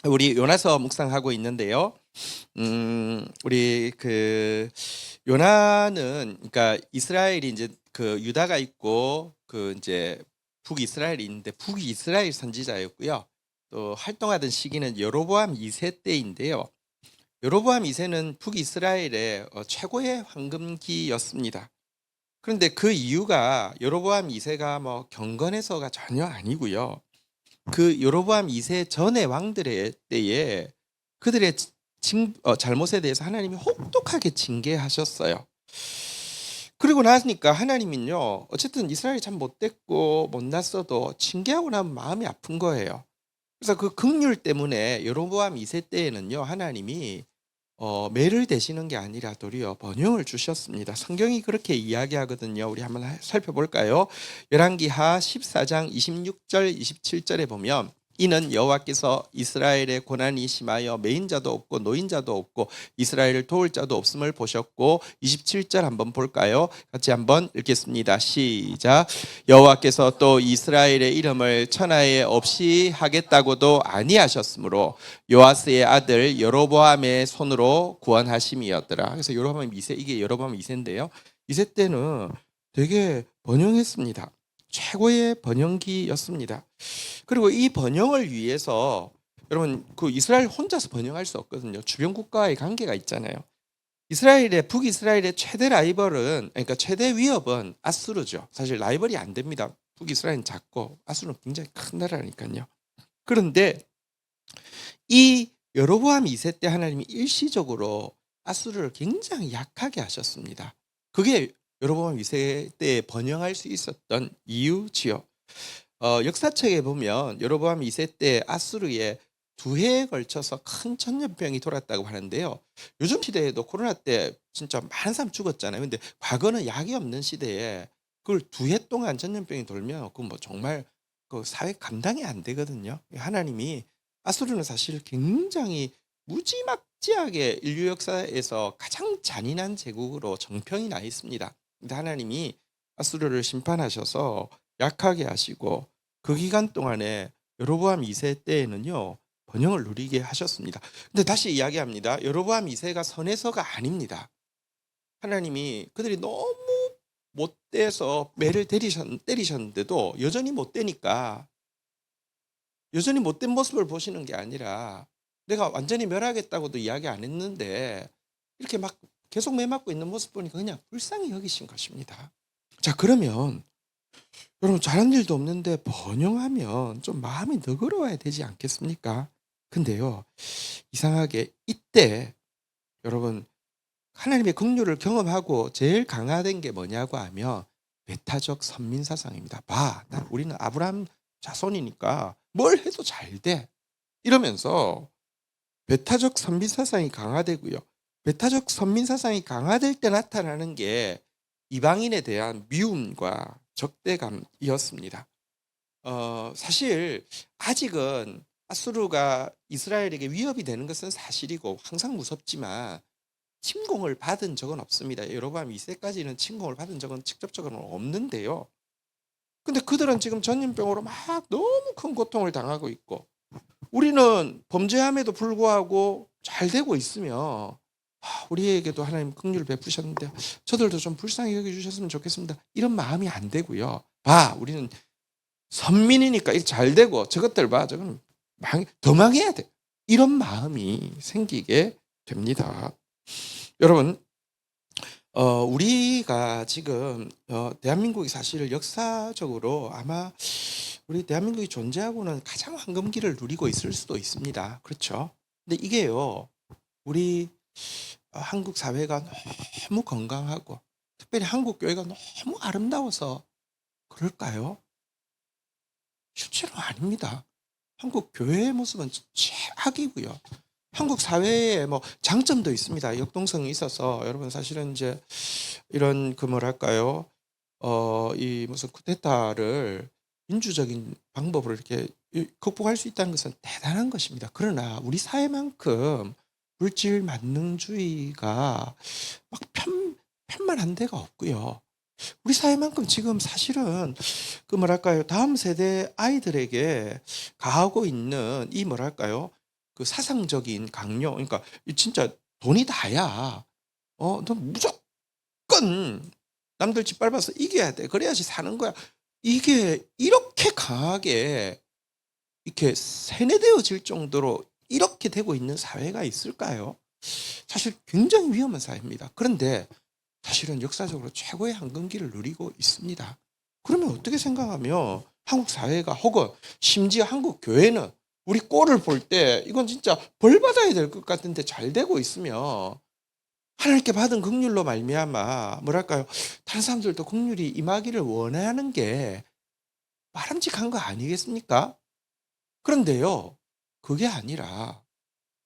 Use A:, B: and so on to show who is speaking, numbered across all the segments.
A: 우리 요나서 묵상하고 있는데요. 우리 요나는 그러니까 이스라엘이 이제 유다가 있고 이제 북이스라엘이 있는데 북이스라엘 선지자였고요. 또 활동하던 시기는 여로보암 2세 때인데요. 여로보암 2세는 북이스라엘의 최고의 황금기였습니다. 그런데 그 이유가 여로보암 2세가 뭐 경건해서가 전혀 아니고요. 여로보암 2세 전의 왕들의 때에 그들의 잘못에 대해서 하나님이 혹독하게 징계하셨어요. 그리고 나니까 하나님은요, 어쨌든 이스라엘이 참 못됐고 못났어도 징계하고 나면 마음이 아픈 거예요. 그래서 그 긍휼 때문에 여로보암 2세 때에는요, 하나님이 매를 대시는 게 아니라 도리어 번영을 주셨습니다. 성경이 그렇게 이야기하거든요. 우리 한번 살펴볼까요? 열왕기하 14장 26절 27절에 보면 이는 여호와께서 이스라엘의 고난이 심하여 메인자도 없고 노인자도 없고 이스라엘을 도울 자도 없음을 보셨고 27절 한번 볼까요? 같이 한번 읽겠습니다. 시작. 여호와께서 또 이스라엘의 이름을 천하에 없이 하겠다고도 아니하셨으므로 요아스의 아들 여로보암의 손으로 구원하심이었더라. 그래서 여로보암 2세, 이게 여로보암 2세인데요. 2세 때는 되게 번영했습니다. 최고의 번영기였습니다. 그리고 이 번영을 위해서 여러분 이스라엘 혼자서 번영할 수 없거든요. 주변 국가와의 관계가 있잖아요. 북이스라엘의 최대 라이벌은, 그러니까 최대 위협은 아수르죠. 사실 라이벌이 안 됩니다. 북이스라엘은 작고 아수르는 굉장히 큰 나라니까요. 그런데 이 여로보암 2세 때 하나님이 일시적으로 아수르를 굉장히 약하게 하셨습니다. 그게 여로보암 2세 때 번영할 수 있었던 이유지요. 역사책에 보면 여로보암 2세 때 아수르에 2해에 걸쳐서 큰 전염병이 돌았다고 하는데요. 요즘 시대에도 코로나 때 진짜 많은 사람 죽었잖아요. 근데 과거는 약이 없는 시대에 그걸 2해 동안 전염병이 돌면 그 뭐 정말 그 사회 감당이 안 되거든요. 하나님이 아수르는 사실 굉장히 무지막지하게 인류 역사에서 가장 잔인한 제국으로 정평이 나 있습니다. 근데 하나님이 아수르를 심판하셔서 약하게 하시고 그 기간 동안에 여로보암 2세 때에는요, 번영을 누리게 하셨습니다. 근데 다시 이야기합니다. 여로보암 2세가 선해서가 아닙니다. 하나님이 그들이 너무 못돼서 매를 때리셨는데도 여전히 못되니까, 여전히 못된 모습을 보시는 게 아니라 내가 완전히 멸하겠다고도 이야기 안 했는데 이렇게 막 계속 매 맞고 있는 모습 보니까 그냥 불쌍히 여기신 것입니다. 자, 그러면 여러분 잘한 일도 없는데 번영하면 좀 마음이 너그러워야 되지 않겠습니까? 근데요, 이상하게 이때 여러분 하나님의 긍휼을 경험하고 제일 강화된 게 뭐냐고 하면 배타적 선민 사상입니다. 우리는 아브라함 자손이니까 뭘 해도 잘 돼. 이러면서 배타적 선민 사상이 강화되고요. 배타적 선민 사상이 강화될 때 나타나는 게 이방인에 대한 미움과 적대감이었습니다. 사실 아직은 아수르가 이스라엘에게 위협이 되는 것은 사실이고 항상 무섭지만 침공을 받은 적은 없습니다. 여로보암 2세까지는 침공을 받은 적은 직접적으로는 없는데요. 근데 그들은 지금 전염병으로 막 너무 큰 고통을 당하고 있고 우리는 범죄함에도 불구하고 잘 되고 있으며 우리에게도 하나님 긍휼을 베푸셨는데 저들도 좀 불쌍히 여겨주셨으면 좋겠습니다. 이런 마음이 안 되고요. 우리는 선민이니까 이렇게 잘 되고 저것들 저건 더 망해야 돼. 이런 마음이 생기게 됩니다. 여러분, 우리가 지금 대한민국이 사실 역사적으로 아마 우리 대한민국이 존재하고는 가장 황금기를 누리고 있을 수도 있습니다. 그렇죠? 근데 이게요, 우리 한국 사회가 너무 건강하고 특별히 한국 교회가 너무 아름다워서 그럴까요? 실제로 아닙니다. 한국 교회의 모습은 최악이고요. 한국 사회에 뭐 장점도 있습니다. 역동성이 있어서 여러분 사실은 이제 이런 이 무슨 쿠데타를 민주적인 방법으로 이렇게 극복할 수 있다는 것은 대단한 것입니다. 그러나 우리 사회만큼 물질 만능주의가 막 편만한 데가 없고요. 우리 사회만큼 지금 사실은 다음 세대 아이들에게 가하고 있는 이 그 사상적인 강요, 그러니까 진짜 돈이 다야. 너 무조건 남들 짓밟아서 이겨야 돼. 그래야지 사는 거야. 이게 이렇게 강하게 이렇게 세뇌되어질 정도로 이렇게 되고 있는 사회가 있을까요? 사실 굉장히 위험한 사회입니다. 그런데 사실은 역사적으로 최고의 황금기를 누리고 있습니다. 그러면 어떻게 생각하면 한국 사회가 혹은 심지어 한국 교회는 우리 꼴을 볼 때 이건 진짜 벌 받아야 될 것 같은데 잘 되고 있으면 하나님께 받은 긍휼로 말미암아 뭐랄까요? 다른 사람들도 긍휼이 임하기를 원하는 게 바람직한 거 아니겠습니까? 그런데요, 그게 아니라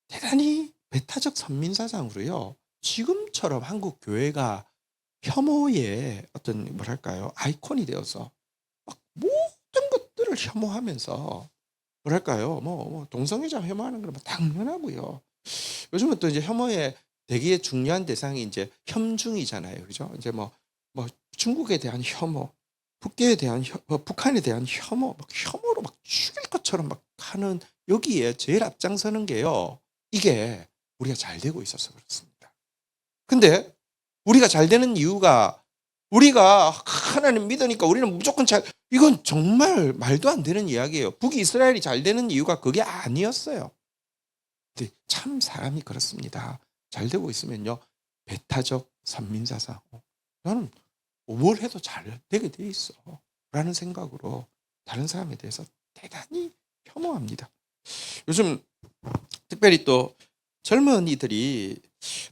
A: 대단히 배타적 선민사상으로요, 지금처럼 한국 교회가 혐오의 어떤 뭐랄까요? 아이콘이 되어서 막 모든 것들을 혐오하면서 뭐랄까요? 뭐 동성애자 혐오하는 건 뭐 당연하고요. 요즘은 또 이제 혐오의 되게 중요한 대상이 이제 혐중이잖아요. 그죠? 이제 뭐 중국에 대한 혐오, 북계에 대한 북한에 대한 혐오, 막 혐오로 막 죽일 것처럼 막 하는, 여기에 제일 앞장서는 게요, 이게 우리가 잘 되고 있어서 그렇습니다. 근데 우리가 잘 되는 이유가 우리가 하나님 믿으니까 우리는 무조건 잘, 이건 정말 말도 안 되는 이야기예요. 북이스라엘이 잘 되는 이유가 그게 아니었어요. 근데 참 사람이 그렇습니다. 잘 되고 있으면요, 배타적 선민사상, 나는 뭘 해도 잘 되게 돼 있어 라는 생각으로 다른 사람에 대해서 대단히 혐오합니다. 요즘 특별히 또 젊은이들이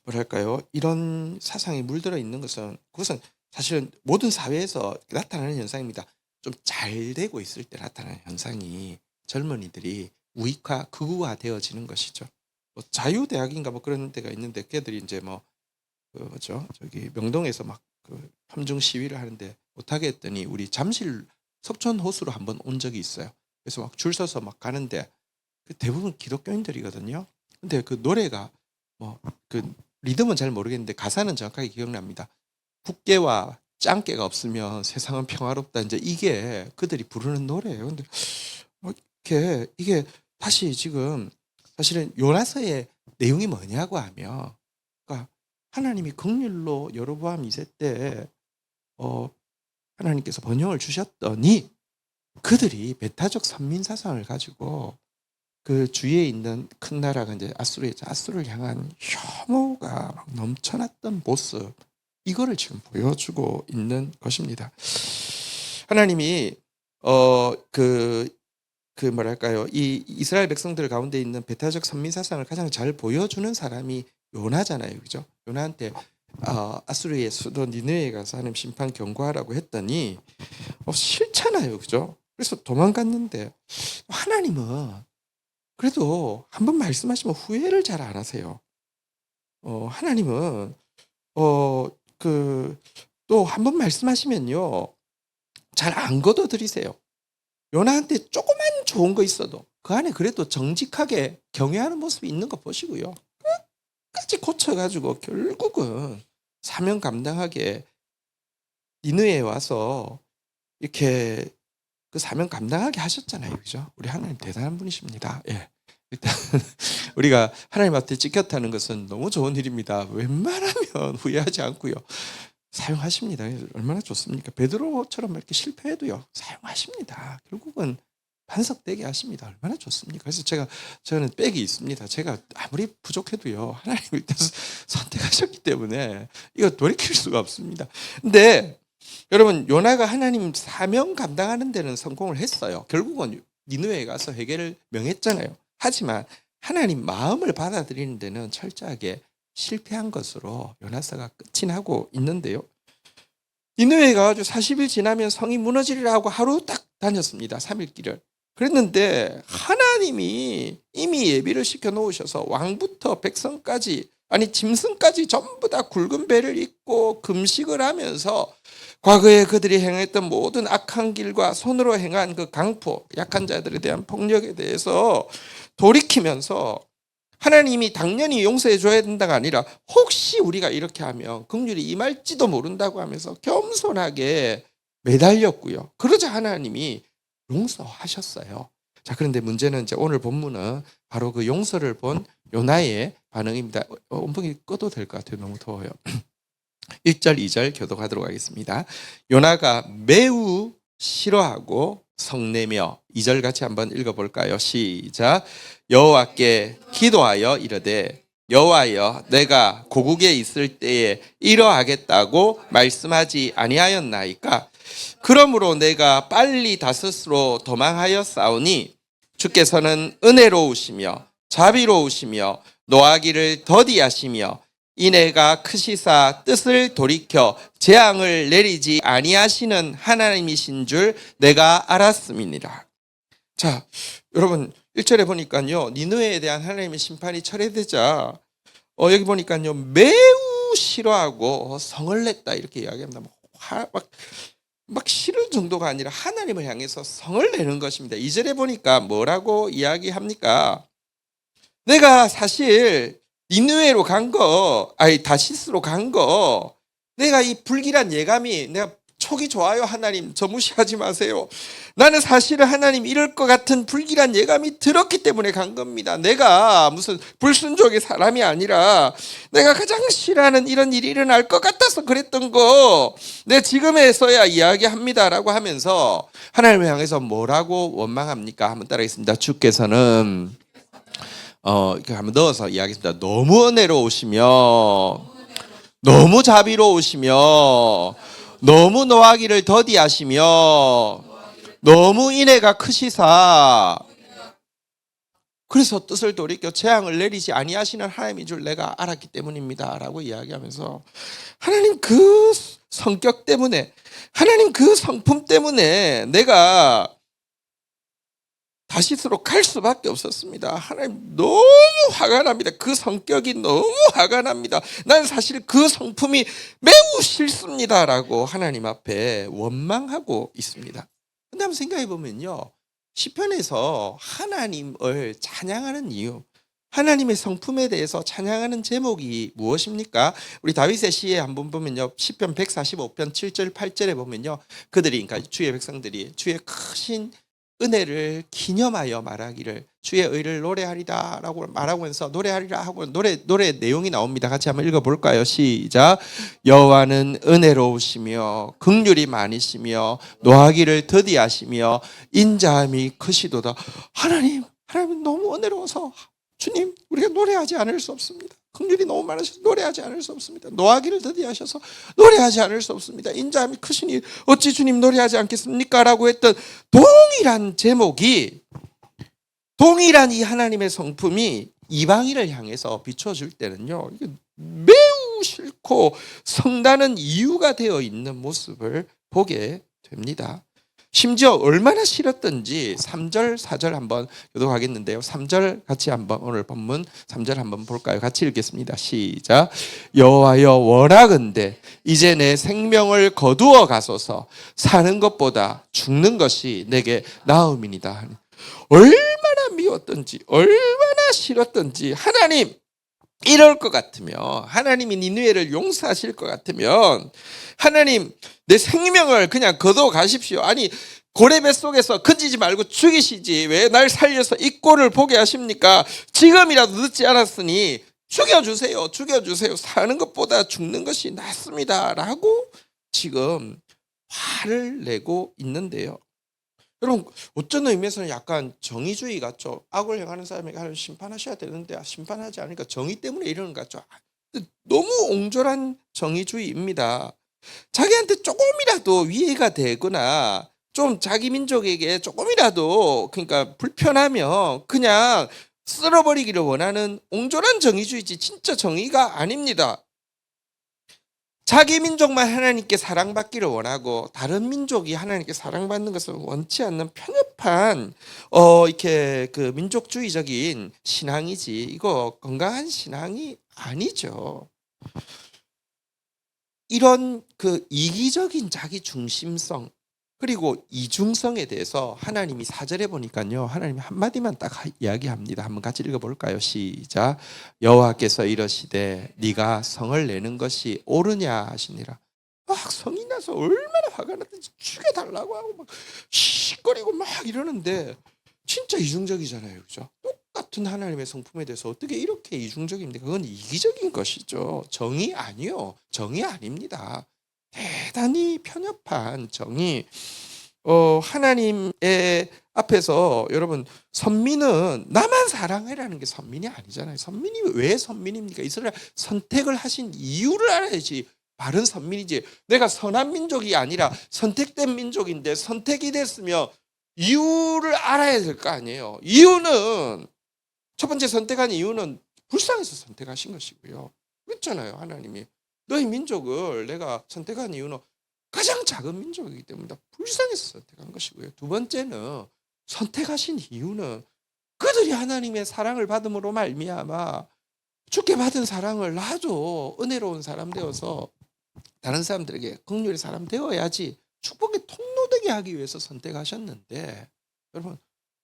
A: 뭐랄까요, 이런 사상에 물들어 있는 것은, 그것은 사실은 모든 사회에서 나타나는 현상입니다. 좀 잘 되고 있을 때 나타나는 현상이 젊은이들이 우익화, 극우화 되어지는 것이죠. 뭐 자유대학인가 뭐 그런 데가 있는데 걔들이 이제 그 뭐죠, 저기 명동에서 막 그 혐중 시위를 하는데 못하게 했더니 우리 잠실 석촌 호수로 한번 온 적이 있어요. 그래서 막 줄 서서 막 가는데 그 대부분 기독교인들이거든요. 근데 그 노래가 뭐 그 리듬은 잘 모르겠는데 가사는 정확하게 기억납니다. 국계와 짱깨가 없으면 세상은 평화롭다. 이제 이게 그들이 부르는 노래예요. 근데 이렇게 이게 다시 지금 사실은 요나서의 내용이 뭐냐고 하면, 그러니까 하나님이 긍휼로 여로보암 2세 때 하나님께서 번영을 주셨더니 그들이 배타적 선민 사상을 가지고 그 주위에 있는 큰 나라가 이제 아수르였죠. 아수르를 향한 혐오가 막 넘쳐났던 모습, 이거를 지금 보여주고 있는 것입니다. 하나님이 그 뭐랄까요, 이 이스라엘 백성들 가운데 있는 배타적 선민 사상을 가장 잘 보여주는 사람이 요나잖아요, 그죠? 요나한테 아수르의 수도 니느웨에 가서 하나님 심판 경고하라고 했더니 싫잖아요, 그죠? 그래서 도망갔는데 하나님은 그래도 한번 말씀하시면 후회를 잘 안 하세요. 하나님은 그 또 한번 말씀하시면요, 잘 안 걷어들이세요. 요나한테 조그만 좋은 거 있어도 그 안에 그래도 정직하게 경외하는 모습이 있는 거 보시고요, 끝까지 고쳐가지고 결국은 사명 감당하게 니느웨에 와서 이렇게 그 사명 감당하게 하셨잖아요, 그죠? 우리 하나님 대단한 분이십니다. 예. 일단 우리가 하나님 앞에 찍혔다는 것은 너무 좋은 일입니다. 웬만하면 후회하지 않고요, 사용하십니다. 얼마나 좋습니까? 베드로처럼 이렇게 실패해도요, 사용하십니다. 결국은 반석되게 하십니다. 얼마나 좋습니까? 그래서 저는 빽이 있습니다. 제가 아무리 부족해도요, 하나님이 일단 선택하셨기 때문에 이거 돌이킬 수가 없습니다. 근데 여러분, 요나가 하나님 사명 감당하는 데는 성공을 했어요. 결국은 니느웨에 가서 회개를 명했잖아요. 하지만 하나님 마음을 받아들이는 데는 철저하게 실패한 것으로 요나서가 끝이 나고 있는데요. 니느웨에 가가지고 40일 지나면 성이 무너지리라 하고 하루 딱 다녔습니다. 3일 길을. 그랬는데 하나님이 이미 예비를 시켜 놓으셔서 왕부터 백성까지, 아니 짐승까지 전부 다 굵은 배를 입고 금식을 하면서 과거에 그들이 행했던 모든 악한 길과 손으로 행한 그 강포, 약한 자들에 대한 폭력에 대해서 돌이키면서 하나님이 당연히 용서해 줘야 된다가 아니라 혹시 우리가 이렇게 하면 긍휼이 임할지도 모른다고 하면서 겸손하게 매달렸고요. 그러자 하나님이 용서하셨어요. 자, 그런데 문제는 이제 오늘 본문은 바로 그 용서를 본 요나의 반응입니다. 온풍이 꺼도 될 것 같아요. 너무 더워요. 1절, 2절 교독하도록 하겠습니다. 요나가 매우 싫어하고 성내며 2절 같이 한번 읽어볼까요? 시작. 여호와께 기도하여 이르되 여호와여 내가 고국에 있을 때에 이러하겠다고 말씀하지 아니하였나이까? 그러므로 내가 빨리 다섯으로 도망하였사오니 주께서는 은혜로우시며 자비로우시며 노하기를 더디하시며 이내가 크시사 뜻을 돌이켜 재앙을 내리지 아니하시는 하나님이신 줄 내가 알았음이니라. 자, 여러분 1절에 보니까요, 니느웨에 대한 하나님의 심판이 철회되자 여기 보니까요, 매우 싫어하고 성을 냈다 이렇게 이야기합니다. 막 싫을 정도가 아니라 하나님을 향해서 성을 내는 것입니다. 2절에 보니까 뭐라고 이야기합니까? 내가 사실 니느웨로 간 거, 다시스로 간 거, 내가 이 불길한 예감이, 내가 촉이 좋아요. 하나님, 저 무시하지 마세요. 나는 사실은 하나님 이럴 것 같은 불길한 예감이 들었기 때문에 간 겁니다. 내가 무슨 불순종의 사람이 아니라 내가 가장 싫어하는 이런 일이 일어날 것 같아서 그랬던 거, 내 지금에서야 이야기합니다라고 하면서 하나님을 향해서 뭐라고 원망합니까? 한번 따라하겠습니다. 주께서는 이렇게 한번 넣어서 이야기했습니다. 너무 은혜로우시며, 너무 자비로우시며, 너무 노하기를 더디하시며, 너무 인애가 크시사, 그래서 뜻을 돌이켜 재앙을 내리지 아니하시는 하나님인 줄 내가 알았기 때문입니다 라고 이야기하면서 하나님 그 성격 때문에, 하나님 그 성품 때문에 내가 다시스로 갈 수밖에 없었습니다. 하나님 너무 화가 납니다. 그 성격이 너무 화가 납니다. 난 사실 그 성품이 매우 싫습니다라고 하나님 앞에 원망하고 있습니다. 근데 한번 생각해 보면요, 시편에서 하나님을 찬양하는 이유, 하나님의 성품에 대해서 찬양하는 제목이 무엇입니까? 우리 다윗의 시에 한번 보면요, 시편 145편 7절 8절에 보면요, 그들이, 그러니까 주의 백성들이 주의 크신 은혜를 기념하여 말하기를 주의 의를 노래하리라 라고 말하면서 노래하리라 하고 노래 내용이 나옵니다. 같이 한번 읽어볼까요? 시작. 여호와는 은혜로우시며 긍휼이 많으시며 노하기를 더디하시며 인자함이 크시도다. 하나님 너무 은혜로워서 주님 우리가 노래하지 않을 수 없습니다. 긍휼이 너무 많으셔서 노래하지 않을 수 없습니다. 노하기를 더디하셔서 노래하지 않을 수 없습니다. 인자함이 크시니 어찌 주님 노래하지 않겠습니까? 라고 했던 동일한 제목이, 동일한 이 하나님의 성품이 이방인을 향해서 비춰줄 때는요, 이게 매우 싫고 성나는 이유가 되어 있는 모습을 보게 됩니다. 심지어 얼마나 싫었던지 3절 4절 한번 교독하겠는데요. 3절 같이 한번 오늘 본문 3절 한번 볼까요? 같이 읽겠습니다. 시작. 여호와여 원하건대 이제 내 생명을 거두어 가소서. 사는 것보다 죽는 것이 내게 나음이니이다. 얼마나 미웠던지, 얼마나 싫었던지, 하나님 이럴 것 같으면, 하나님이 니느웨를 용서하실 것 같으면 하나님 내 생명을 그냥 거두어 가십시오. 아니 고래 뱃속에서 건지지 말고 죽이시지 왜 날 살려서 이 꼴을 보게 하십니까? 지금이라도 늦지 않았으니 죽여주세요. 사는 것보다 죽는 것이 낫습니다 라고 지금 화를 내고 있는데요. 여러분 어떤 의미에서는 약간 정의주의 같죠. 악을 행하는 사람에게 하나님 심판하셔야 되는데 심판하지 않으니까 정의 때문에 이러는 것 같죠. 너무 옹졸한 정의주의입니다. 자기한테 조금이라도 위해가 되거나 좀 자기 민족에게 조금이라도 그러니까 불편하면 그냥 쓸어버리기를 원하는 옹졸한 정의주의지 진짜 정의가 아닙니다. 자기 민족만 하나님께 사랑받기를 원하고 다른 민족이 하나님께 사랑받는 것을 원치 않는 편협한 이렇게 그 민족주의적인 신앙이지 이거 건강한 신앙이 아니죠. 이런 그 이기적인 자기 중심성 그리고 이중성에 대해서 하나님이 4절에 보니까요, 하나님이 한마디만 딱 이야기합니다. 한번 같이 읽어볼까요? 시작. 여호와께서 이러시되 네가 성을 내는 것이 옳으냐 하시니라. 막 성이 나서 얼마나 화가 났든지 죽여달라고 하고 막 시끄리고 막 이러는데 진짜 이중적이잖아요. 그죠? 똑같은 하나님의 성품에 대해서 어떻게 이렇게 이중적입니까? 그건 이기적인 것이죠. 정의 아니요. 정의 아닙니다. 대단히 편협한 정의. 하나님의 앞에서 여러분, 선민은 나만 사랑해라는 게 선민이 아니잖아요. 선민이 왜 선민입니까? 이스라엘 선택을 하신 이유를 알아야지 바른 선민이지. 내가 선한 민족이 아니라 선택된 민족인데 선택이 됐으면 이유를 알아야 될 거 아니에요. 이유는 첫 번째 선택한 이유는 불쌍해서 선택하신 것이고요. 그렇잖아요. 하나님이 너희 민족을 내가 선택한 이유는 가장 작은 민족이기 때문에 불쌍해서 선택한 것이고요. 두 번째는 선택하신 이유는 그들이 하나님의 사랑을 받음으로 말미암아 주께 받은 사랑을 나도 은혜로운 사람 되어서 다른 사람들에게 긍휼의 사람 되어야지 축복의 통로되게 하기 위해서 선택하셨는데, 여러분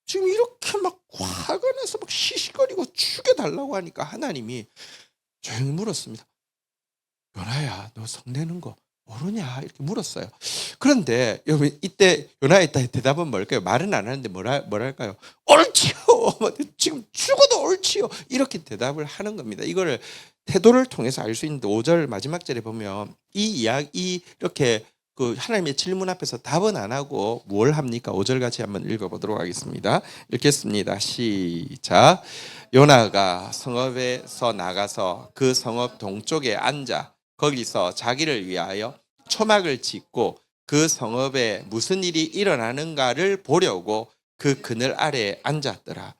A: 지금 이렇게 막 화가 나서 막 시시거리고 죽여달라고 하니까 하나님이 조용히 물었습니다. 요나야, 너 성내는 거 모르냐? 이렇게 물었어요. 그런데 여러분, 이때 요나의 대답은 뭘까요? 말은 안 하는데 뭐랄까요? 옳지요. 지금 죽어도 옳지요. 이렇게 대답을 하는 겁니다. 이거를 태도를 통해서 알 수 있는데 5절 마지막 절에 보면 이 이야기 이렇게 그 하나님의 질문 앞에서 답은 안 하고 뭘 합니까? 5절 같이 한번 읽어보도록 하겠습니다. 읽겠습니다. 시작. 요나가 성읍에서 나가서 그 성읍 동쪽에 앉아 거기서 자기를 위하여 초막을 짓고 그 성읍에 무슨 일이 일어나는가를 보려고 그 그늘 아래에 앉았더라.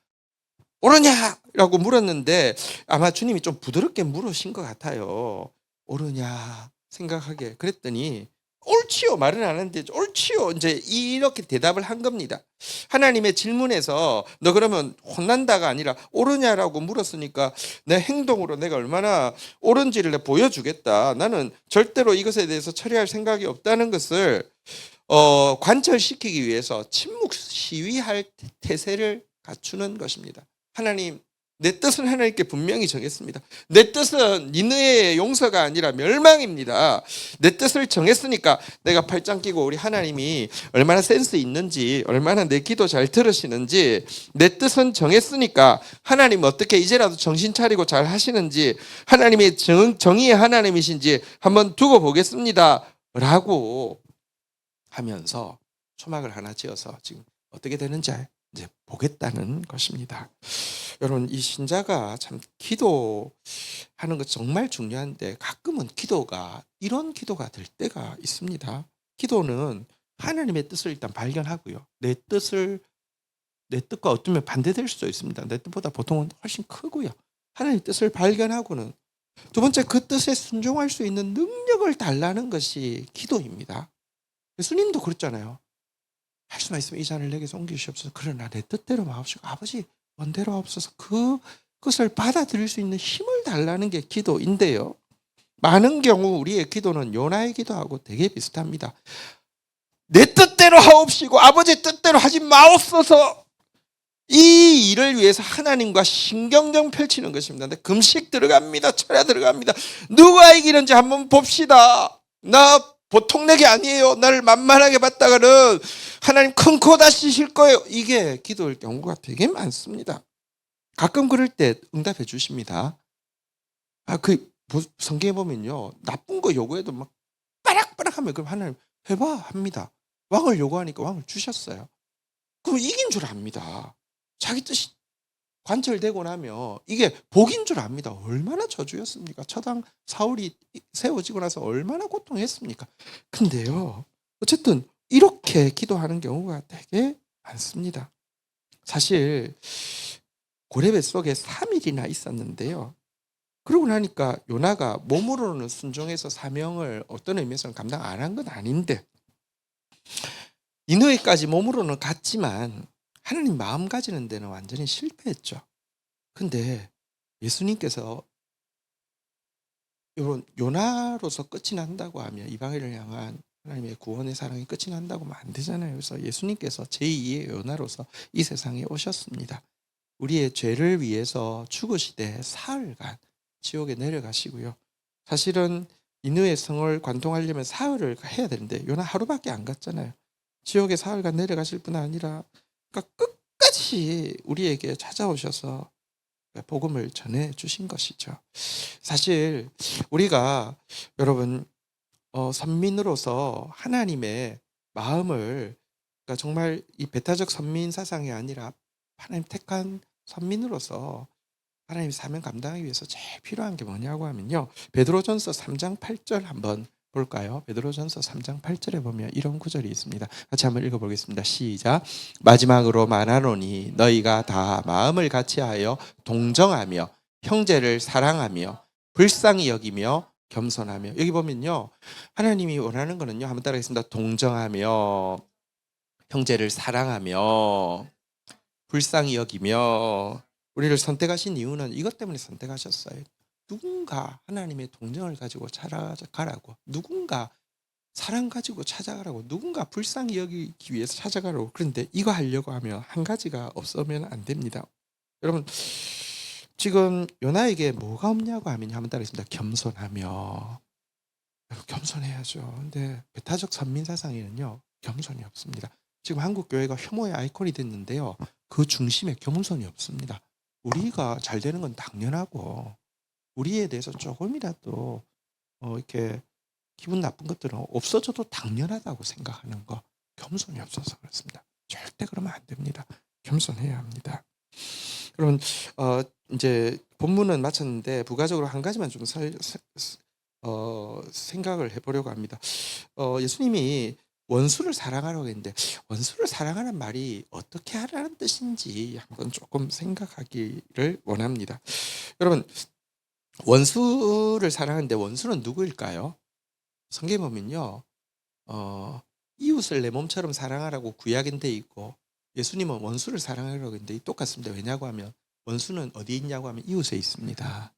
A: 옳으냐라고 물었는데 아마 주님이 좀 부드럽게 물으신 것 같아요. 옳으냐 생각하게. 그랬더니 옳지요. 말은 안 하는데 옳지요. 이제 이렇게 대답을 한 겁니다. 하나님의 질문에서 너 그러면 혼난다가 아니라 옳으냐라고 물었으니까 내 행동으로 내가 얼마나 옳은지를 내가 보여주겠다. 나는 절대로 이것에 대해서 처리할 생각이 없다는 것을 관철시키기 위해서 침묵 시위할 태세를 갖추는 것입니다. 하나님, 내 뜻은 하나님께 분명히 정했습니다. 내 뜻은 니느의 용서가 아니라 멸망입니다. 내 뜻을 정했으니까 내가 팔짱 끼고 우리 하나님이 얼마나 센스 있는지, 얼마나 내 기도 잘 들으시는지, 내 뜻은 정했으니까 하나님 어떻게 이제라도 정신 차리고 잘 하시는지, 하나님의 정의의 하나님이신지 한번 두고 보겠습니다 라고 하면서 초막을 하나 지어서 지금 어떻게 되는지 이제 보겠다는 것입니다. 여러분, 이 신자가 참 기도하는 것 정말 중요한데 가끔은 기도가 이런 기도가 될 때가 있습니다. 기도는 하나님의 뜻을 일단 발견하고요. 내 뜻과 어쩌면 반대될 수도 있습니다. 내 뜻보다 보통은 훨씬 크고요. 하나님의 뜻을 발견하고는 두 번째, 그 뜻에 순종할 수 있는 능력을 달라는 것이 기도입니다. 예수님도 그랬잖아요. 할 수만 있으면 이 잔을 내게서 옮기시옵소서. 그러나 내 뜻대로 마옵시고 아버지 원대로 하옵소서. 그것을 받아들일 수 있는 힘을 달라는 게 기도인데요. 많은 경우 우리의 기도는 요나의 기도하고 되게 비슷합니다. 내 뜻대로 하옵시고 아버지 뜻대로 하지 마옵소서. 이 일을 위해서 하나님과 신경전 펼치는 것입니다. 금식 들어갑니다. 철야 들어갑니다. 누가 이기는지 한번 봅시다. 나 보통 내게 아니에요. 나를 만만하게 봤다가는 하나님 큰 코 다시실 거예요. 이게 기도일 경우가 되게 많습니다. 가끔 그럴 때 응답해 주십니다. 성경에 보면요, 나쁜 거 요구해도 막 빠락빠락하면 그럼 하나님 해봐 합니다. 왕을 요구하니까 왕을 주셨어요. 그럼 이긴 줄 압니다. 자기 뜻이 관철되고 나면 이게 복인 줄 압니다. 얼마나 저주였습니까? 처당 사울이 세워지고 나서 얼마나 고통했습니까? 근데요, 어쨌든 이렇게 기도하는 경우가 되게 많습니다. 사실 고레 뱃속에 3일이나 있었는데요. 그러고 나니까 요나가 몸으로는 순종해서 사명을 어떤 의미에서는 감당 안 한 건 아닌데 니느웨까지 몸으로는 갔지만 하나님 마음 가지는 데는 완전히 실패했죠. 근데 예수님께서 여러분, 요나로서 끝이 난다고 하면 이방인을 향한 하나님의 구원의 사랑이 끝이 난다고 하면 안 되잖아요. 그래서 예수님께서 제2의 요나로서 이 세상에 오셨습니다. 우리의 죄를 위해서 죽으시되 사흘간 지옥에 내려가시고요. 사실은 니느웨 성을 관통하려면 사흘을 해야 되는데 요나 하루밖에 안 갔잖아요. 지옥에 사흘간 내려가실 뿐 아니라 그러니까 끝까지 다시 우리에게 찾아오셔서 복음을 전해 주신 것이죠. 사실 우리가 여러분 선민으로서 하나님의 마음을, 그러니까 정말 이 배타적 선민 사상이 아니라 하나님 택한 선민으로서 하나님 사명 감당하기 위해서 제일 필요한 게 뭐냐고 하면요, 베드로전서 3장 8절 한번 볼까요? 베드로전서 3장 8절에 보면 이런 구절이 있습니다. 같이 한번 읽어보겠습니다. 시작. 마지막으로 말하노니 너희가 다 마음을 같이하여 동정하며 형제를 사랑하며 불쌍히 여기며 겸손하며. 여기 보면요, 하나님이 원하는 거는요, 한번 따라하겠습니다. 동정하며 형제를 사랑하며 불쌍히 여기며. 우리를 선택하신 이유는 이것 때문에 선택하셨어요. 누군가 하나님의 동정을 가지고 찾아가라고, 누군가 사랑 가지고 찾아가라고, 누군가 불쌍히 여기기 위해서 찾아가라고. 그런데 이거 하려고 하면 한 가지가 없으면 안 됩니다. 여러분, 지금 요나에게 뭐가 없냐고 하면 한번 따라하겠습니다. 겸손하며. 겸손해야죠. 근데 배타적 선민사상에는요, 겸손이 없습니다. 지금 한국 교회가 혐오의 아이콘이 됐는데요, 그 중심에 겸손이 없습니다. 우리가 잘 되는 건 당연하고, 우리에 대해서 조금이라도 이렇게 기분 나쁜 것들은 없어져도 당연하다고 생각하는 거, 겸손이 없어서 그렇습니다. 절대 그러면 안 됩니다. 겸손해야 합니다. 그러면 이제 본문은 마쳤는데 부가적으로 한 가지만 좀 생각을 해보려고 합니다. 예수님이 원수를 사랑하라고 했는데, 원수를 사랑하는 말이 어떻게 하라는 뜻인지 한번 조금 생각하기를 원합니다. 여러분, 원수를 사랑하는데 원수는 누구일까요? 성경에 보면요, 이웃을 내 몸처럼 사랑하라고 구약엔 돼 있고, 예수님은 원수를 사랑하라고 했는데 똑같습니다. 왜냐고 하면 원수는 어디에 있냐고 하면 이웃에 있습니다.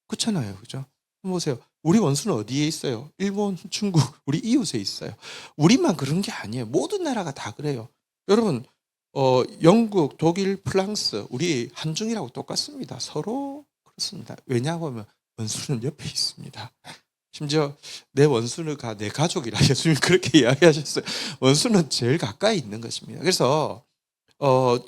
A: 그렇잖아요, 그죠? 보세요. 우리 원수는 어디에 있어요? 일본, 중국, 우리 이웃에 있어요. 우리만 그런 게 아니에요. 모든 나라가 다 그래요. 여러분, 영국, 독일, 프랑스, 우리 한중이라고 똑같습니다. 서로 그렇습니다. 왜냐고 하면 원수는 옆에 있습니다. 심지어 내 원수가 내 가족이라 예수님 그렇게 이야기하셨어요. 원수는 제일 가까이 있는 것입니다. 그래서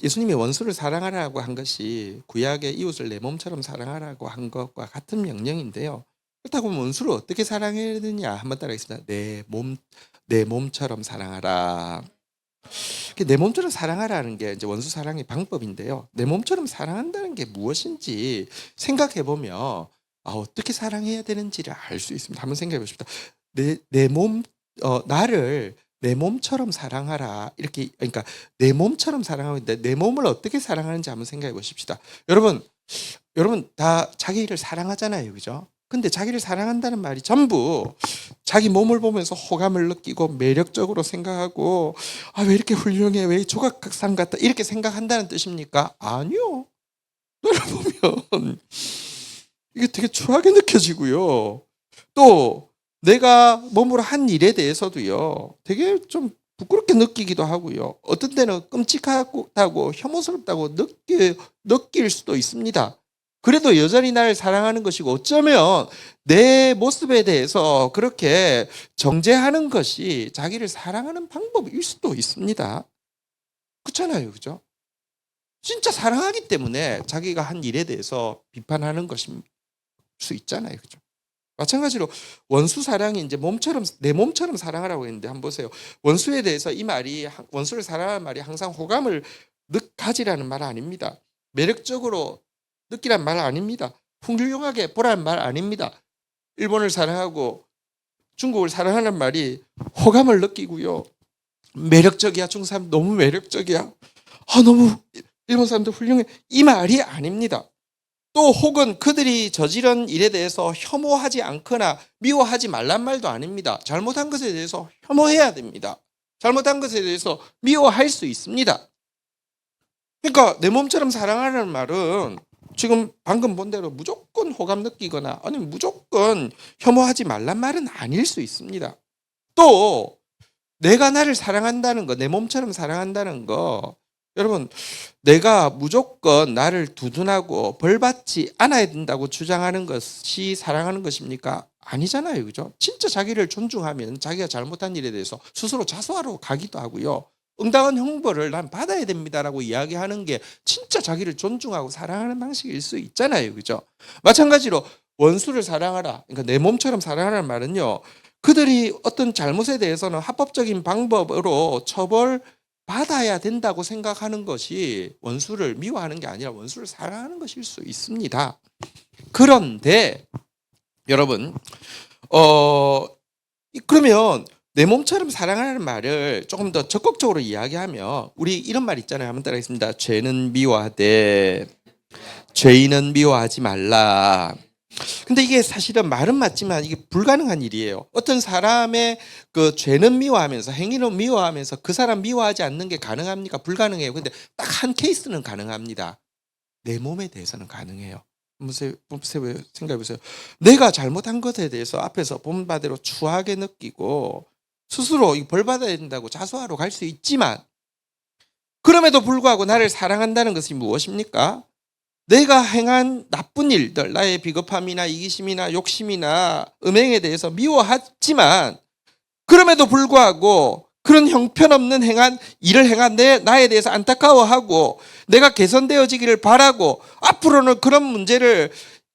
A: 예수님이 원수를 사랑하라고 한 것이 구약의 이웃을 내 몸처럼 사랑하라고 한 것과 같은 명령인데요. 그렇다고 원수를 어떻게 사랑해야 되느냐 한번 따라하겠습니다. 내 몸처럼 사랑하라. 내 몸처럼 사랑하라는 게 이제 원수 사랑의 방법인데요. 내 몸처럼 사랑한다는 게 무엇인지 생각해 보면 어떻게 사랑해야 되는지를 알 수 있습니다. 한번 생각해 보십시오. 나를 내 몸처럼 사랑하라. 이렇게, 그러니까 내 몸처럼 사랑하고 있는데 내 몸을 어떻게 사랑하는지 한번 생각해 보십시다. 여러분 다 자기를 사랑하잖아요, 그죠? 근데 자기를 사랑한다는 말이 전부 자기 몸을 보면서 호감을 느끼고 매력적으로 생각하고, 왜 이렇게 훌륭해, 왜 조각상 같다, 이렇게 생각한다는 뜻입니까? 아니요. 너를 보면 이게 되게 추하게 느껴지고요. 또 내가 몸으로 한 일에 대해서도요, 되게 좀 부끄럽게 느끼기도 하고요. 어떤 때는 끔찍하다고 혐오스럽다고 느낄 수도 있습니다. 그래도 여전히 나를 사랑하는 것이고, 어쩌면 내 모습에 대해서 그렇게 정죄하는 것이 자기를 사랑하는 방법일 수도 있습니다. 그렇잖아요, 그죠? 진짜 사랑하기 때문에 자기가 한 일에 대해서 비판하는 것일 수 있잖아요, 그죠? 마찬가지로 원수 사랑이 이제 내 몸처럼 사랑하라고 했는데, 한번 보세요. 원수에 대해서 원수를 사랑하는 말이 항상 호감을 가지라는 말 아닙니다. 매력적으로 느끼란 말 아닙니다. 훌륭하게 보라는 말 아닙니다. 일본을 사랑하고 중국을 사랑하는 말이 호감을 느끼고요, 매력적이야, 중국 사람 너무 매력적이야, 너무 일본 사람들 훌륭해, 이 말이 아닙니다. 또 혹은 그들이 저지른 일에 대해서 혐오하지 않거나 미워하지 말란 말도 아닙니다. 잘못한 것에 대해서 혐오해야 됩니다. 잘못한 것에 대해서 미워할 수 있습니다. 그러니까 내 몸처럼 사랑하라는 말은 지금 방금 본 대로 무조건 호감 느끼거나 아니면 무조건 혐오하지 말란 말은 아닐 수 있습니다. 또 내가 나를 사랑한다는 거, 내 몸처럼 사랑한다는 거, 여러분, 내가 무조건 나를 두둔하고 벌받지 않아야 된다고 주장하는 것이 사랑하는 것입니까? 아니잖아요, 그죠? 진짜 자기를 존중하면 자기가 잘못한 일에 대해서 스스로 자수하러 가기도 하고요, 응당한 형벌을 난 받아야 됩니다라고 이야기하는 게 진짜 자기를 존중하고 사랑하는 방식일 수 있잖아요. 그죠? 마찬가지로 원수를 사랑하라. 그러니까 내 몸처럼 사랑하라는 말은요. 그들이 어떤 잘못에 대해서는 합법적인 방법으로 처벌받아야 된다고 생각하는 것이 원수를 미워하는 게 아니라 원수를 사랑하는 것일 수 있습니다. 그런데 여러분 그러면 내 몸처럼 사랑하라는 말을 조금 더 적극적으로 이야기하면 우리 이런 말 있잖아요. 한번 따라하겠습니다. 죄는 미워하되 죄인은 미워하지 말라. 근데 이게 사실은 말은 맞지만 이게 불가능한 일이에요. 어떤 사람의 그 죄는 미워하면서 행위는 미워하면서 그 사람 미워하지 않는 게 가능합니까? 불가능해요. 근데 딱 한 케이스는 가능합니다. 내 몸에 대해서는 가능해요. 생각해 보세요. 내가 잘못한 것에 대해서 앞에서 본 바대로 추하게 느끼고 스스로 벌 받아야 된다고 자수하러 갈 수 있지만 그럼에도 불구하고 나를 사랑한다는 것이 무엇입니까? 내가 행한 나쁜 일들, 나의 비겁함이나 이기심이나 욕심이나 음행에 대해서 미워하지만 그럼에도 불구하고 그런 형편없는 일을 행한 나에 대해서 안타까워하고 내가 개선되어지기를 바라고 앞으로는 그런 문제를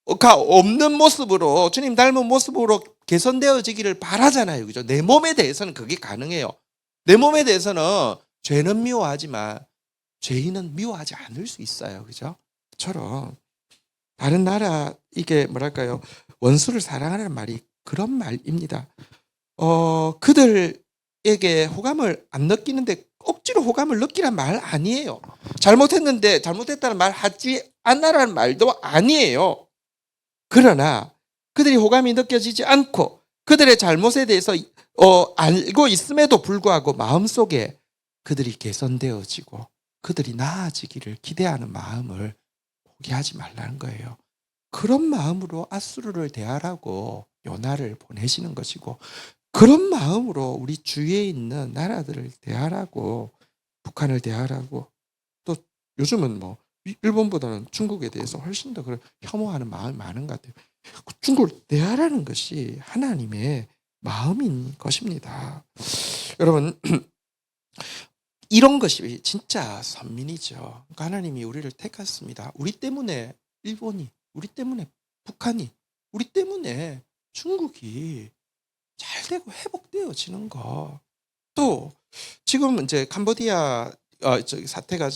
A: 없는 모습으로 주님 닮은 모습으로 개선되어지기를 바라잖아요. 그죠? 내 몸에 대해서는 그게 가능해요. 내 몸에 대해서는 죄는 미워하지만 죄인은 미워하지 않을 수 있어요. 그죠? 처럼 다른 나라 이게 뭐랄까요? 원수를 사랑하라는 말이 그런 말입니다. 그들에게 호감을 안 느끼는데 억지로 호감을 느끼란 말 아니에요. 잘못했는데 잘못했다는 말 하지 않아라는 말도 아니에요. 그러나 그들이 호감이 느껴지지 않고 그들의 잘못에 대해서 알고 있음에도 불구하고 마음속에 그들이 개선되어지고 그들이 나아지기를 기대하는 마음을 포기하지 말라는 거예요. 그런 마음으로 아수르를 대하라고 요나를 보내시는 것이고 그런 마음으로 우리 주위에 있는 나라들을 대하라고 북한을 대하라고 또 요즘은 뭐 일본보다는 중국에 대해서 훨씬 더 그런 혐오하는 마음이 많은 것 같아요. 중국을 대하라는 것이 하나님의 마음인 것입니다. 여러분 이런 것이 진짜 선민이죠. 그러니까 하나님이 우리를 택하셨습니다. 우리 때문에 일본이, 우리 때문에 북한이, 우리 때문에 중국이 잘 되고 회복되어지는 거. 또 지금 이제 캄보디아 사태가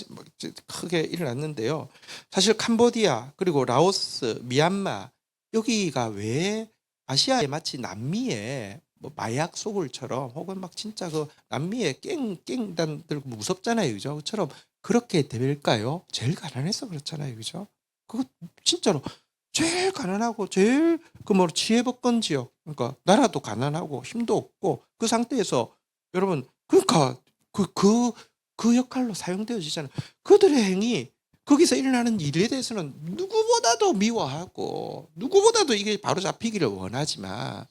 A: 크게 일어났는데요. 사실 캄보디아 그리고 라오스, 미얀마 여기가 왜 아시아에 마치 남미에 뭐 마약 소굴처럼 혹은 막 진짜 그 남미의 깽단들 무섭잖아요, 그죠? 그처럼 그렇게 될까요? 제일 가난해서 그렇잖아요, 그죠? 그거 진짜로 제일 가난하고 제일 그 뭐 지혜복권 지역, 그러니까 나라도 가난하고 힘도 없고 그 상태에서 여러분 그러니까 그 역할로 사용되어지잖아요. 그들의 행위 거기서 일어나는 일에 대해서는 누구보다도 미워하고 누구보다도 이게 바로 잡히기를 원하지만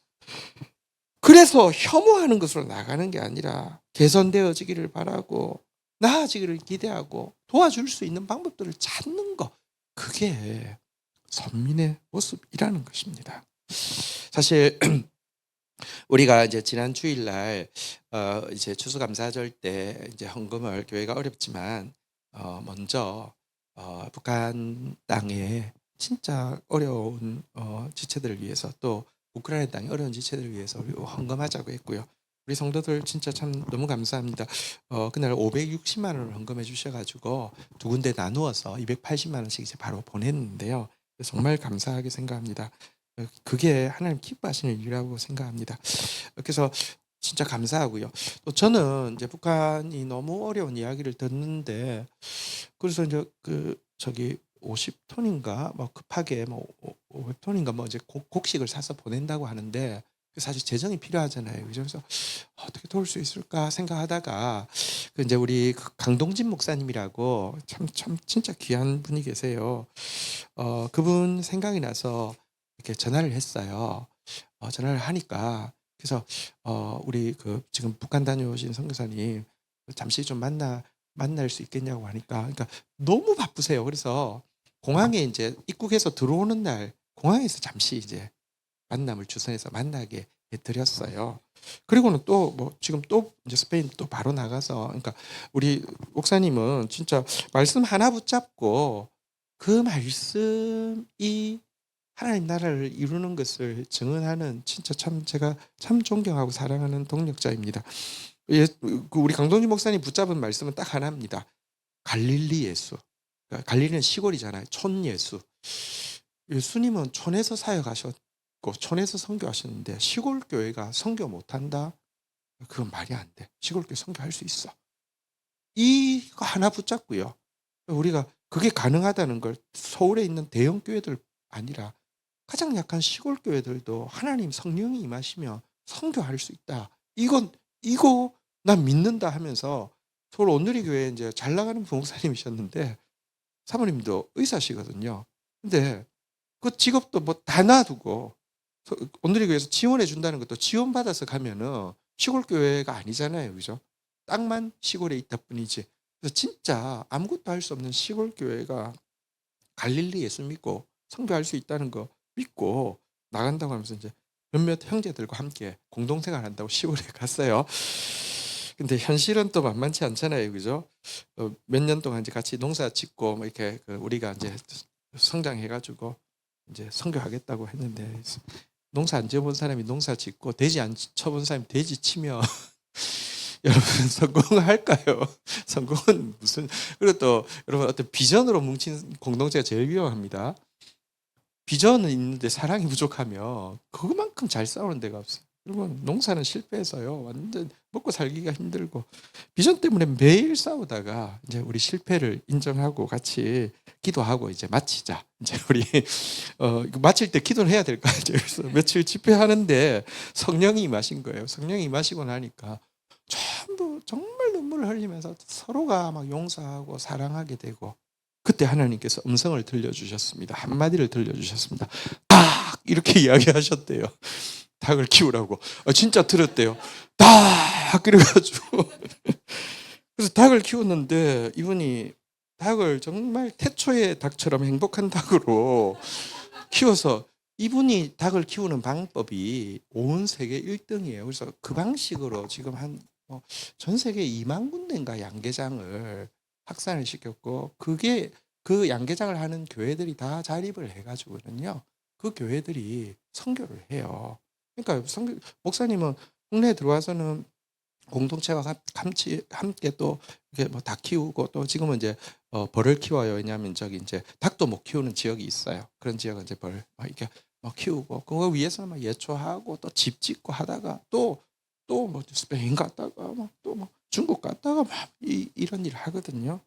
A: 그래서 혐오하는 것으로 나가는 게 아니라 개선되어지기를 바라고 나아지기를 기대하고 도와줄 수 있는 방법들을 찾는 거 그게 선민의 모습이라는 것입니다. 사실 우리가 이제 지난 주일날 이제 추수감사절 때 이제 헌금을 교회가 어렵지만 먼저 북한 땅에 진짜 어려운 지체들을 위해서 또 우크라이나 땅의 어려운 지체들을 위해서 우리 헌금하자고 했고요. 우리 성도들 진짜 참 너무 감사합니다. 그날 560만 원을 헌금해 주셔가지고 두 군데 나누어서 280만 원씩 이제 바로 보냈는데요. 정말 감사하게 생각합니다. 그게 하나님 기뻐하시는 일이라고 생각합니다. 그래서 진짜 감사하고요. 또 저는 이제 북한이 너무 어려운 이야기를 듣는데 그래서 이제 저기 50톤인가 뭐 급하게 뭐 500톤인가 뭐 이제 곡식을 사서 보낸다고 하는데 사실 재정이 필요하잖아요. 그래서 어떻게 도울 수 있을까 생각하다가 이제 우리 강동진 목사님이라고 참 진짜 귀한 분이 계세요. 그분 생각이 나서 이렇게 전화를 했어요. 전화를 하니까 그래서 우리 지금 북한 다녀오신 선교사님 잠시 좀 만날 수 있겠냐고 하니까 그러니까 너무 바쁘세요. 그래서 공항에 이제 입국해서 들어오는 날 공항에서 잠시 이제 만남을 주선해서 만나게 해드렸어요. 그리고는 또 뭐 지금 또 이제 스페인 또 바로 나가서 그러니까 우리 목사님은 진짜 말씀 하나 붙잡고 그 말씀이 하나님 나라를 이루는 것을 증언하는 진짜 참 제가 참 존경하고 사랑하는 동력자입니다. 예, 그 우리 강동진 목사님 붙잡은 말씀은 딱 하나입니다. 갈릴리 예수. 그러니까 갈릴리는 시골이잖아요. 촌 예수. 예수님은 촌에서 사역하셨고 촌에서 선교하셨는데 시골 교회가 선교 못한다? 그건 말이 안 돼. 시골 교회 선교할 수 있어. 이거 하나 붙잡고요. 우리가 그게 가능하다는 걸 서울에 있는 대형 교회들 아니라 가장 약한 시골 교회들도 하나님 성령이 임하시면 선교할 수 있다. 이거 난 믿는다 하면서 서울 온누리 교회에 이제 잘 나가는 부목사님이셨는데 사모님도 의사시거든요. 근데 그 직업도 뭐 다 놔두고 온누리 교회에서 지원해 준다는 것도 지원받아서 가면은 시골 교회가 아니잖아요. 그죠? 땅만 시골에 있다 뿐이지. 그래서 진짜 아무것도 할 수 없는 시골 교회가 갈릴리 예수 믿고 선교할 수 있다는 거 믿고 나간다고 하면서 이제 몇몇 형제들과 함께 공동생활 한다고 시골에 갔어요. 근데 현실은 또 만만치 않잖아요. 그죠? 몇 년 동안 이제 같이 농사 짓고 뭐 이렇게 우리가 이제 성장해가지고 이제 선교하겠다고 했는데 농사 안 지어본 사람이 농사 짓고 돼지 안 쳐본 사람이 돼지 치면 여러분 성공할까요? 성공은 무슨 그리고 또 여러분 어떤 비전으로 뭉친 공동체가 제일 위험합니다. 비전은 있는데 사랑이 부족하면 그만큼 잘 싸우는 데가 없어요. 여러분 농사는 실패해서요 완전 먹고 살기가 힘들고 비전 때문에 매일 싸우다가 이제 우리 실패를 인정하고 같이 기도하고 이제 마치자. 이제 우리 마칠 때 기도를 해야 될 거 아니에요. 그래서 며칠 집회하는데 성령이 임하신 거예요. 성령이 임하시고 나니까 전부 정말 눈물을 흘리면서 서로가 막 용서하고 사랑하게 되고 그때 하나님께서 음성을 들려주셨습니다. 한마디를 들려주셨습니다. 닭! 이렇게 이야기하셨대요. 닭을 키우라고. 진짜 들었대요. 닭! 그래가지고 그래서 닭을 키웠는데 이분이 닭을 정말 태초의 닭처럼 행복한 닭으로 키워서 이분이 닭을 키우는 방법이 온 세계 1등이에요. 그래서 그 방식으로 지금 전 세계 2만 군데인가 양계장을 확산을 시켰고 그게 그 양계장을 하는 교회들이 다 자립을 해가지고는요. 그 교회들이 선교를 해요. 그러니까 목사님은 국내에 들어와서는 공동체와 함께 또 이렇게 뭐 닭 키우고 또 지금은 이제 벌을 키워요. 왜냐하면 저기 이제 닭도 못 키우는 지역이 있어요. 그런 지역은 이제 벌 이렇게 키우고 그거 위해서 막 예초하고 또 집 짓고 하다가 또 뭐 스페인 갔다가 또 뭐 중국 갔다가 막 이런 일을 하거든요.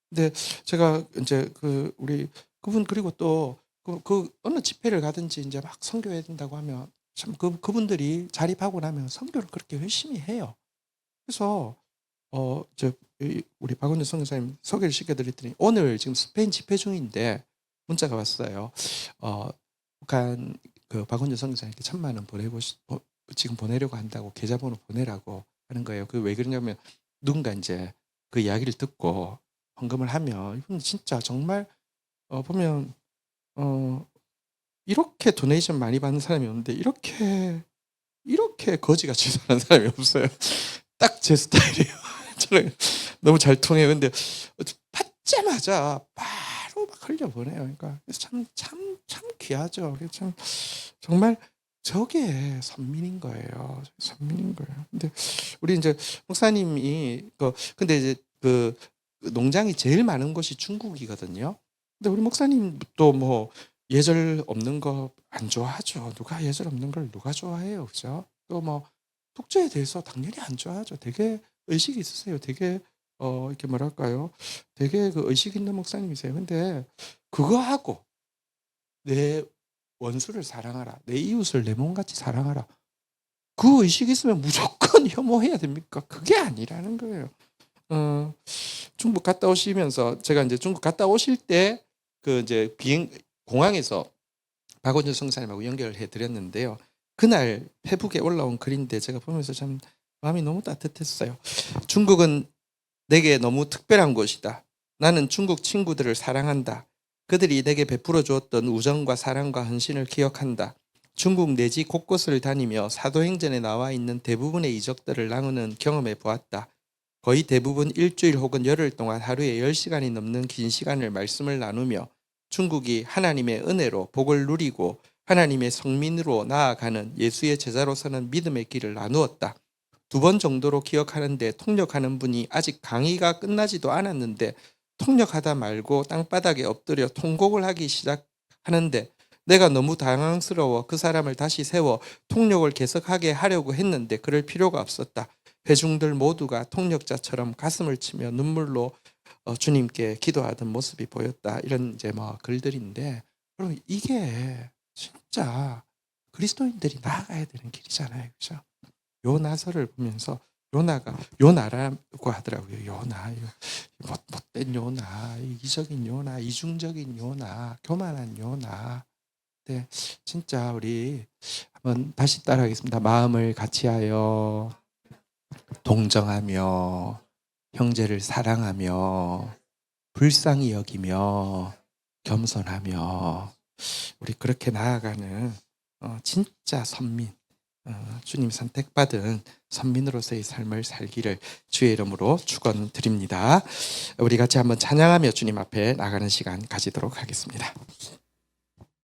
A: 근데 제가 이제 우리 그분 그리고 또 그 어느 집회를 가든지 이제 막 선교해야 된다고 하면 참 그분들이 자립하고 나면 선교를 그렇게 열심히 해요. 그래서 우리 박원준 선교사님 소개를 시켜드렸더니 오늘 지금 스페인 집회 중인데 문자가 왔어요. 북한 박원준 선교사님께 1,000만 원 지금 보내려고 한다고 계좌번호 보내라고 하는 거예요. 그 왜 그러냐면 누군가 이제 그 이야기를 듣고 헌금을 하면 이분 진짜 정말 보면 이렇게 도네이션 많이 받는 사람이 없는데 이렇게 거지같이 사는 사람이 없어요. 딱 제 스타일이에요. 저는 너무 잘 통해요. 근데 받자마자 바로 막 흘려보내요. 그러니까 참 귀하죠. 참 정말 저게 선민인 거예요. 선민인 거예요. 근데 우리 이제 목사님이 근데 이제 그 농장이 제일 많은 곳이 중국이거든요. 근데 우리 목사님도 뭐 예절 없는 거 안 좋아하죠. 누가 예절 없는 걸 누가 좋아해요, 그죠? 또 뭐 독재에 대해서 당연히 안 좋아하죠. 되게 의식이 있으세요. 되게 이렇게 뭐랄까요? 되게 그 의식 있는 목사님이세요. 근데 그거 하고 내 원수를 사랑하라. 내 이웃을 내 몸같이 사랑하라. 그 의식이 있으면 무조건 혐오해야 됩니까? 그게 아니라는 거예요. 중국 갔다 오시면서 제가 이제 중국 갔다 오실 때 이제 공항에서 박원준 성사님하고 연결해 드렸는데요. 그날 페북에 올라온 글인데 제가 보면서 참 마음이 너무 따뜻했어요. 중국은 내게 너무 특별한 곳이다. 나는 중국 친구들을 사랑한다. 그들이 내게 베풀어 주었던 우정과 사랑과 헌신을 기억한다. 중국 내지 곳곳을 다니며 사도행전에 나와 있는 대부분의 이적들을 나는 경험해 보았다. 거의 대부분 일주일 혹은 열흘 동안 하루에 10시간이 넘는 긴 시간을 말씀을 나누며 중국이 하나님의 은혜로 복을 누리고 하나님의 성민으로 나아가는 예수의 제자로서는 믿음의 길을 나누었다. 2번 정도로 기억하는데 통역하는 분이 아직 강의가 끝나지도 않았는데 통역하다 말고 땅바닥에 엎드려 통곡을 하기 시작하는데 내가 너무 당황스러워 그 사람을 다시 세워 통역을 계속하게 하려고 했는데 그럴 필요가 없었다. 회중들 모두가 통역자처럼 가슴을 치며 눈물로 주님께 기도하던 모습이 보였다. 이런 이제 뭐 글들인데, 여러분 이게 진짜 그리스도인들이 나아가야 되는 길이잖아요, 그렇죠? 요나서를 보면서 요나라고 하더라고요. 요나, 못된 요나, 이기적인 요나, 이중적인 요나, 교만한 요나. 네, 진짜 우리 한번 다시 따라하겠습니다. 마음을 같이하여 동정하며 형제를 사랑하며 불쌍히 여기며 겸손하며 우리 그렇게 나아가는 진짜 선민, 주님 선택받은 선민으로서의 삶을 살기를 주의 이름으로 축원드립니다. 우리 같이 한번 찬양하며 주님 앞에 나가는 시간 가지도록 하겠습니다.